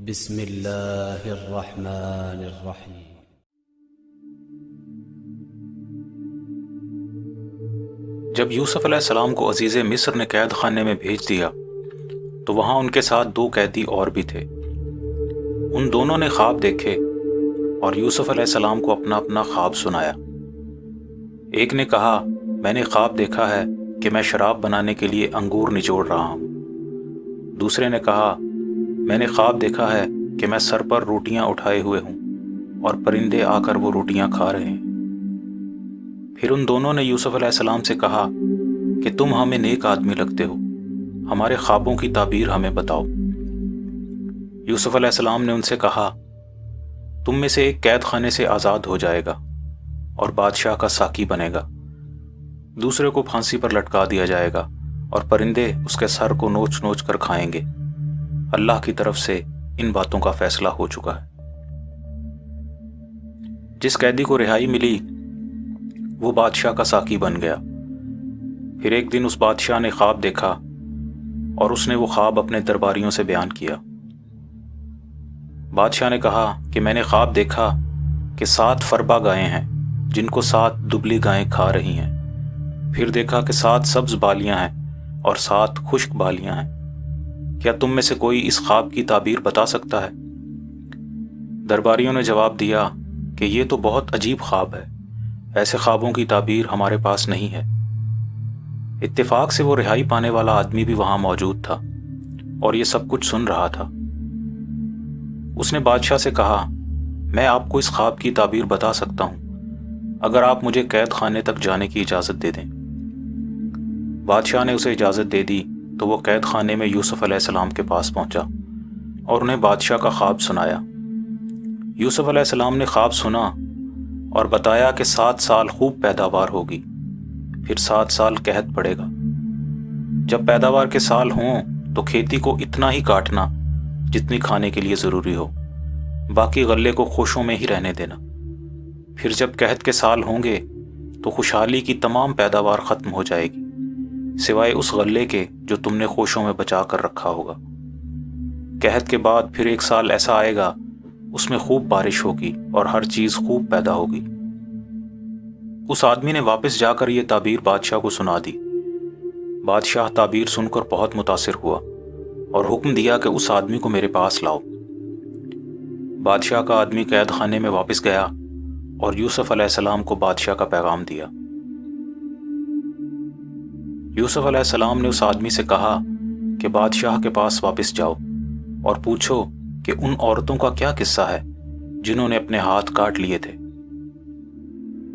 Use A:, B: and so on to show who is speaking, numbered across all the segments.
A: بسم اللہ الرحمن الرحیم۔
B: جب یوسف علیہ السلام کو عزیز مصر نے قید خانے میں بھیج دیا تو وہاں ان کے ساتھ 2 قیدی اور بھی تھے۔ ان دونوں نے خواب دیکھے اور یوسف علیہ السلام کو اپنا اپنا خواب سنایا۔ ایک نے کہا، میں نے خواب دیکھا ہے کہ میں شراب بنانے کے لیے انگور نچوڑ رہا ہوں۔ دوسرے نے کہا، میں نے خواب دیکھا ہے کہ میں سر پر روٹیاں اٹھائے ہوئے ہوں اور پرندے آ کر وہ روٹیاں کھا رہے ہیں۔ پھر ان دونوں نے یوسف علیہ السلام سے کہا کہ تم ہمیں نیک آدمی لگتے ہو، ہمارے خوابوں کی تعبیر ہمیں بتاؤ۔ یوسف علیہ السلام نے ان سے کہا، تم میں سے ایک قید خانے سے آزاد ہو جائے گا اور بادشاہ کا ساقی بنے گا، دوسرے کو پھانسی پر لٹکا دیا جائے گا اور پرندے اس کے سر کو نوچ نوچ کر کھائیں گے۔ اللہ کی طرف سے ان باتوں کا فیصلہ ہو چکا ہے۔ جس قیدی کو رہائی ملی وہ بادشاہ کا ساقی بن گیا۔ پھر ایک دن اس بادشاہ نے خواب دیکھا اور اس نے وہ خواب اپنے درباریوں سے بیان کیا۔ بادشاہ نے کہا کہ میں نے خواب دیکھا کہ 7 فربا گائیں ہیں جن کو 7 دبلی گائیں کھا رہی ہیں۔ پھر دیکھا کہ 7 سبز بالیاں ہیں اور 7 خشک بالیاں ہیں۔ کیا تم میں سے کوئی اس خواب کی تعبیر بتا سکتا ہے؟ درباریوں نے جواب دیا کہ یہ تو بہت عجیب خواب ہے، ایسے خوابوں کی تعبیر ہمارے پاس نہیں ہے۔ اتفاق سے وہ رہائی پانے والا آدمی بھی وہاں موجود تھا اور یہ سب کچھ سن رہا تھا۔ اس نے بادشاہ سے کہا، میں آپ کو اس خواب کی تعبیر بتا سکتا ہوں اگر آپ مجھے قید خانے تک جانے کی اجازت دے دیں۔ بادشاہ نے اسے اجازت دے دی تو وہ قید خانے میں یوسف علیہ السلام کے پاس پہنچا اور انہیں بادشاہ کا خواب سنایا۔ یوسف علیہ السلام نے خواب سنا اور بتایا کہ 7 سال خوب پیداوار ہوگی، پھر 7 سال قحط پڑے گا۔ جب پیداوار کے سال ہوں تو کھیتی کو اتنا ہی کاٹنا جتنی کھانے کے لیے ضروری ہو، باقی غلے کو خوشوں میں ہی رہنے دینا۔ پھر جب قحط کے سال ہوں گے تو خوشحالی کی تمام پیداوار ختم ہو جائے گی، سوائے اس غلے کے جو تم نے خوشوں میں بچا کر رکھا ہوگا۔ قحط کے بعد پھر 1 سال ایسا آئے گا اس میں خوب بارش ہوگی اور ہر چیز خوب پیدا ہوگی۔ اس آدمی نے واپس جا کر یہ تعبیر بادشاہ کو سنا دی۔ بادشاہ تعبیر سن کر بہت متاثر ہوا اور حکم دیا کہ اس آدمی کو میرے پاس لاؤ۔ بادشاہ کا آدمی قید خانے میں واپس گیا اور یوسف علیہ السلام کو بادشاہ کا پیغام دیا۔ یوسف علیہ السلام نے اس آدمی سے کہا کہ بادشاہ کے پاس واپس جاؤ اور پوچھو کہ ان عورتوں کا کیا قصہ ہے جنہوں نے اپنے ہاتھ کاٹ لیے تھے۔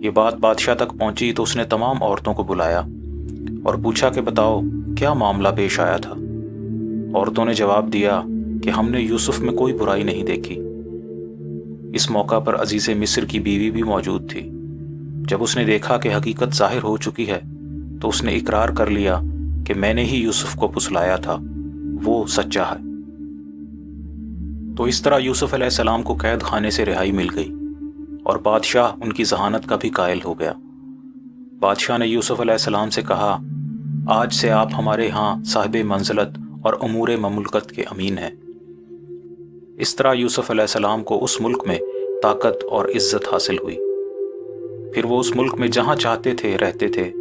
B: یہ بات بادشاہ تک پہنچی تو اس نے تمام عورتوں کو بلایا اور پوچھا کہ بتاؤ کیا معاملہ پیش آیا تھا۔ عورتوں نے جواب دیا کہ ہم نے یوسف میں کوئی برائی نہیں دیکھی۔ اس موقع پر عزیز مصر کی بیوی بھی موجود تھی۔ جب اس نے دیکھا کہ حقیقت ظاہر ہو چکی ہے تو اس نے اقرار کر لیا کہ میں نے ہی یوسف کو پھسلایا تھا، وہ سچا ہے۔ تو اس طرح یوسف علیہ السلام کو قید خانے سے رہائی مل گئی اور بادشاہ ان کی ذہانت کا بھی قائل ہو گیا۔ بادشاہ نے یوسف علیہ السلام سے کہا، آج سے آپ ہمارے ہاں صاحب منزلت اور امور مملکت کے امین ہیں۔ اس طرح یوسف علیہ السلام کو اس ملک میں طاقت اور عزت حاصل ہوئی۔ پھر وہ اس ملک میں جہاں چاہتے تھے رہتے تھے،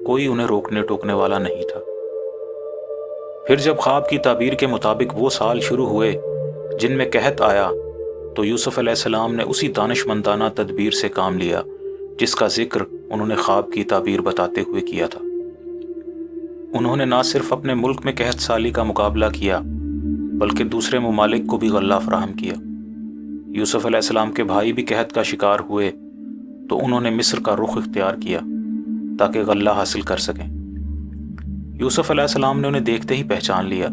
B: کوئی انہیں روکنے ٹوکنے والا نہیں تھا۔ پھر جب خواب کی تعبیر کے مطابق وہ سال شروع ہوئے جن میں قحط آیا تو یوسف علیہ السلام نے اسی دانش مندانہ تدبیر سے کام لیا جس کا ذکر انہوں نے خواب کی تعبیر بتاتے ہوئے کیا تھا۔ انہوں نے نہ صرف اپنے ملک میں قحط سالی کا مقابلہ کیا بلکہ دوسرے ممالک کو بھی غلہ فراہم کیا۔ یوسف علیہ السلام کے بھائی بھی قحط کا شکار ہوئے تو انہوں نے مصر کا رخ اختیار کیا تاکہ غلہ حاصل کر سکیں۔ یوسف علیہ السلام نے انہیں دیکھتے ہی پہچان لیا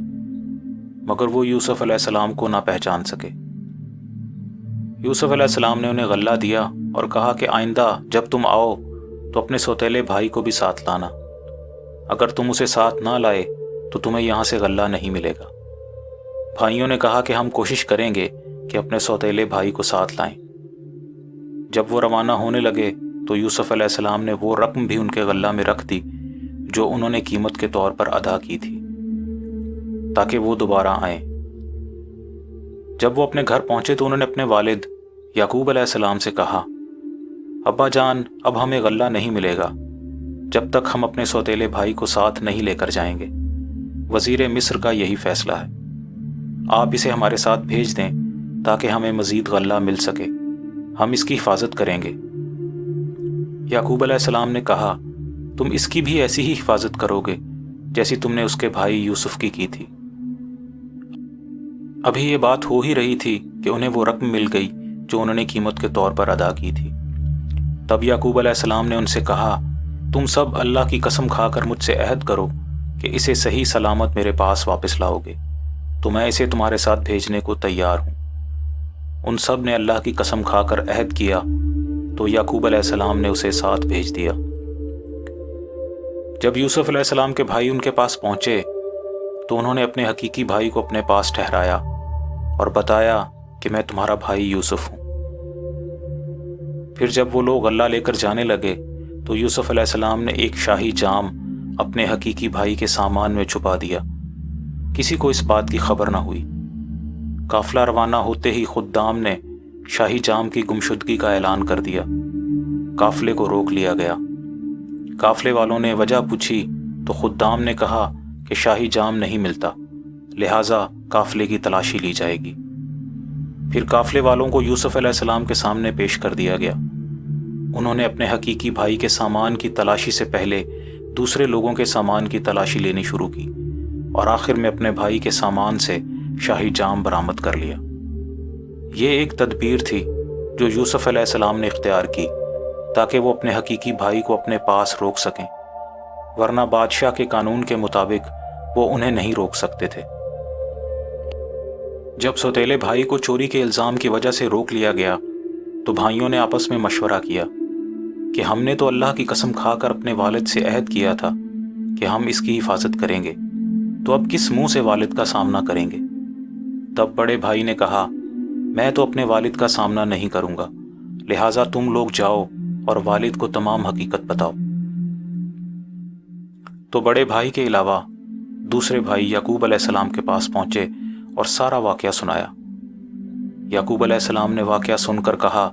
B: مگر وہ یوسف علیہ السلام کو نہ پہچان سکے۔ یوسف علیہ السلام نے انہیں غلہ دیا اور کہا کہ آئندہ جب تم آؤ تو اپنے سوتیلے بھائی کو بھی ساتھ لانا، اگر تم اسے ساتھ نہ لائے تو تمہیں یہاں سے غلہ نہیں ملے گا۔ بھائیوں نے کہا کہ ہم کوشش کریں گے کہ اپنے سوتیلے بھائی کو ساتھ لائیں۔ جب وہ روانہ ہونے لگے تو یوسف علیہ السلام نے وہ رقم بھی ان کے غلہ میں رکھ دی جو انہوں نے قیمت کے طور پر ادا کی تھی تاکہ وہ دوبارہ آئیں۔ جب وہ اپنے گھر پہنچے تو انہوں نے اپنے والد یعقوب علیہ السلام سے کہا، ابا جان، اب ہمیں غلہ نہیں ملے گا جب تک ہم اپنے سوتیلے بھائی کو ساتھ نہیں لے کر جائیں گے۔ وزیر مصر کا یہی فیصلہ ہے، آپ اسے ہمارے ساتھ بھیج دیں تاکہ ہمیں مزید غلہ مل سکے، ہم اس کی حفاظت کریں گے۔ یعقوب علیہ السلام نے کہا، تم اس کی بھی ایسی ہی حفاظت کرو گے جیسی تم نے اس کے بھائی یوسف کی تھی۔ ابھی یہ بات ہو ہی رہی تھی کہ انہیں وہ رقم مل گئی جو انہوں نے قیمت کے طور پر ادا کی تھی۔ تب یعقوب علیہ السلام نے ان سے کہا، تم سب اللہ کی قسم کھا کر مجھ سے عہد کرو کہ اسے صحیح سلامت میرے پاس واپس لاؤ گے، تو میں اسے تمہارے ساتھ بھیجنے کو تیار ہوں۔ ان سب نے اللہ کی قسم کھا کر عہد کیا تو یعقوب علیہ السلام نے اسے ساتھ بھیج دیا۔ جب یوسف علیہ السلام کے بھائی ان کے پاس پہنچے تو انہوں نے اپنے حقیقی بھائی کو اپنے پاس ٹھہرایا اور بتایا کہ میں تمہارا بھائی یوسف ہوں۔ پھر جب وہ لوگ غلہ لے کر جانے لگے تو یوسف علیہ السلام نے ایک شاہی جام اپنے حقیقی بھائی کے سامان میں چھپا دیا، کسی کو اس بات کی خبر نہ ہوئی۔ قافلہ روانہ ہوتے ہی خدام نے شاہی جام کی گمشدگی کا اعلان کر دیا۔ قافلے کو روک لیا گیا۔ قافلے والوں نے وجہ پوچھی تو خدام نے کہا کہ شاہی جام نہیں ملتا، لہٰذا قافلے کی تلاشی لی جائے گی۔ پھر قافلے والوں کو یوسف علیہ السلام کے سامنے پیش کر دیا گیا۔ انہوں نے اپنے حقیقی بھائی کے سامان کی تلاشی سے پہلے دوسرے لوگوں کے سامان کی تلاشی لینی شروع کی اور آخر میں اپنے بھائی کے سامان سے شاہی جام برآمد کر لیا۔ یہ ایک تدبیر تھی جو یوسف علیہ السلام نے اختیار کی تاکہ وہ اپنے حقیقی بھائی کو اپنے پاس روک سکیں، ورنہ بادشاہ کے قانون کے مطابق وہ انہیں نہیں روک سکتے تھے۔ جب سوتیلے بھائی کو چوری کے الزام کی وجہ سے روک لیا گیا تو بھائیوں نے آپس میں مشورہ کیا کہ ہم نے تو اللہ کی قسم کھا کر اپنے والد سے عہد کیا تھا کہ ہم اس کی حفاظت کریں گے، تو اب کس منہ سے والد کا سامنا کریں گے؟ تب بڑے بھائی نے کہا، میں تو اپنے والد کا سامنا نہیں کروں گا، لہٰذا تم لوگ جاؤ اور والد کو تمام حقیقت بتاؤ۔ تو بڑے بھائی کے علاوہ دوسرے بھائی یعقوب علیہ السلام کے پاس پہنچے اور سارا واقعہ سنایا۔ یعقوب علیہ السلام نے واقعہ سن کر کہا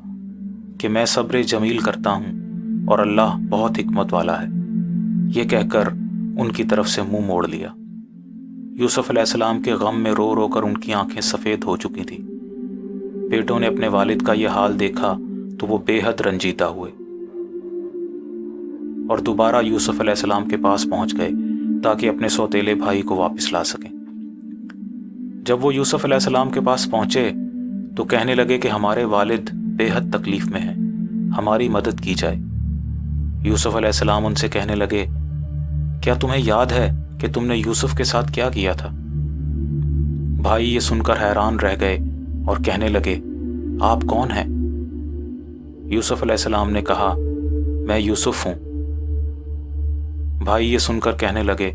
B: کہ میں صبر جمیل کرتا ہوں اور اللہ بہت حکمت والا ہے۔ یہ کہہ کر ان کی طرف سے منہ موڑ لیا۔ یوسف علیہ السلام کے غم میں رو رو کر ان کی آنکھیں سفید ہو چکی تھیں۔ بیٹوں نے اپنے والد کا یہ حال دیکھا تو وہ بے حد رنجیدہ ہوئے اور دوبارہ یوسف علیہ السلام کے پاس پہنچ گئے تاکہ اپنے سوتیلے بھائی کو واپس لا سکیں۔ جب وہ یوسف علیہ السلام کے پاس پہنچے تو کہنے لگے کہ ہمارے والد بے حد تکلیف میں ہیں، ہماری مدد کی جائے۔ یوسف علیہ السلام ان سے کہنے لگے، کیا تمہیں یاد ہے کہ تم نے یوسف کے ساتھ کیا کیا تھا؟ بھائی یہ سن کر حیران رہ گئے اور کہنے لگے، آپ کون ہیں؟ یوسف علیہ السلام نے کہا، میں یوسف ہوں۔ بھائی یہ سن کر کہنے لگے،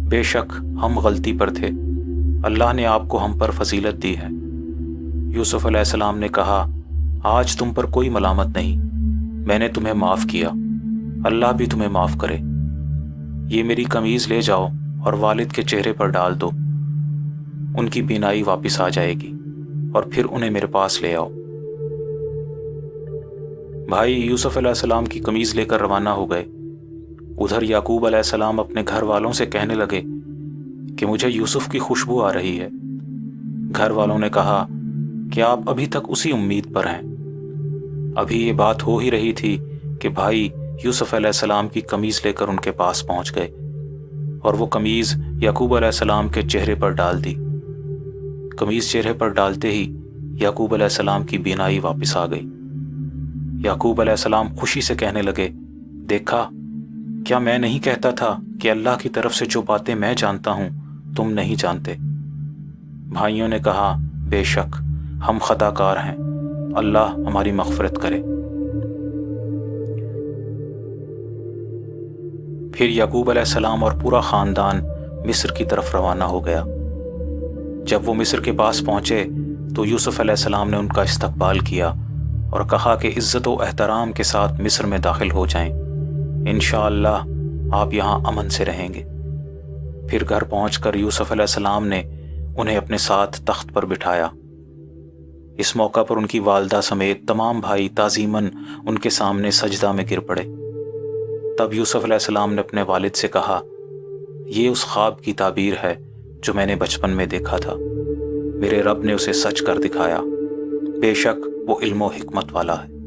B: بے شک ہم غلطی پر تھے، اللہ نے آپ کو ہم پر فضیلت دی ہے۔ یوسف علیہ السلام نے کہا، آج تم پر کوئی ملامت نہیں، میں نے تمہیں معاف کیا، اللہ بھی تمہیں معاف کرے۔ یہ میری قمیض لے جاؤ اور والد کے چہرے پر ڈال دو، ان کی بینائی واپس آ جائے گی، اور پھر انہیں میرے پاس لے آؤ۔ بھائی یوسف علیہ السلام کی قمیض لے کر روانہ ہو گئے۔ ادھر یعقوب علیہ السلام اپنے گھر والوں سے کہنے لگے کہ مجھے یوسف کی خوشبو آ رہی ہے۔ گھر والوں نے کہا کہ آپ ابھی تک اسی امید پر ہیں۔ ابھی یہ بات ہو ہی رہی تھی کہ بھائی یوسف علیہ السلام کی قمیض لے کر ان کے پاس پہنچ گئے اور وہ قمیض یعقوب علیہ السلام کے چہرے پر ڈال دی۔ قمیض چہرے پر ڈالتے ہی یعقوب علیہ السلام کی بینائی واپس آ گئی۔ یعقوب علیہ السلام خوشی سے کہنے لگے، دیکھا، کیا میں نہیں کہتا تھا کہ اللہ کی طرف سے جو باتیں میں جانتا ہوں تم نہیں جانتے؟ بھائیوں نے کہا، بے شک ہم خطا کار ہیں، اللہ ہماری مغفرت کرے۔ پھر یعقوب علیہ السلام اور پورا خاندان مصر کی طرف روانہ ہو گیا۔ جب وہ مصر کے پاس پہنچے تو یوسف علیہ السلام نے ان کا استقبال کیا اور کہا کہ عزت و احترام کے ساتھ مصر میں داخل ہو جائیں، انشاءاللہ آپ یہاں امن سے رہیں گے۔ پھر گھر پہنچ کر یوسف علیہ السلام نے انہیں اپنے ساتھ تخت پر بٹھایا اس موقع پر ان کی والدہ سمیت تمام بھائی تعظیماً ان کے سامنے سجدہ میں گر پڑے۔ تب یوسف علیہ السلام نے اپنے والد سے کہا، یہ اس خواب کی تعبیر ہے جو میں نے بچپن میں دیکھا تھا۔ میرے رب نے اسے سچ کر دکھایا، بے شک وہ علم و حکمت والا ہے۔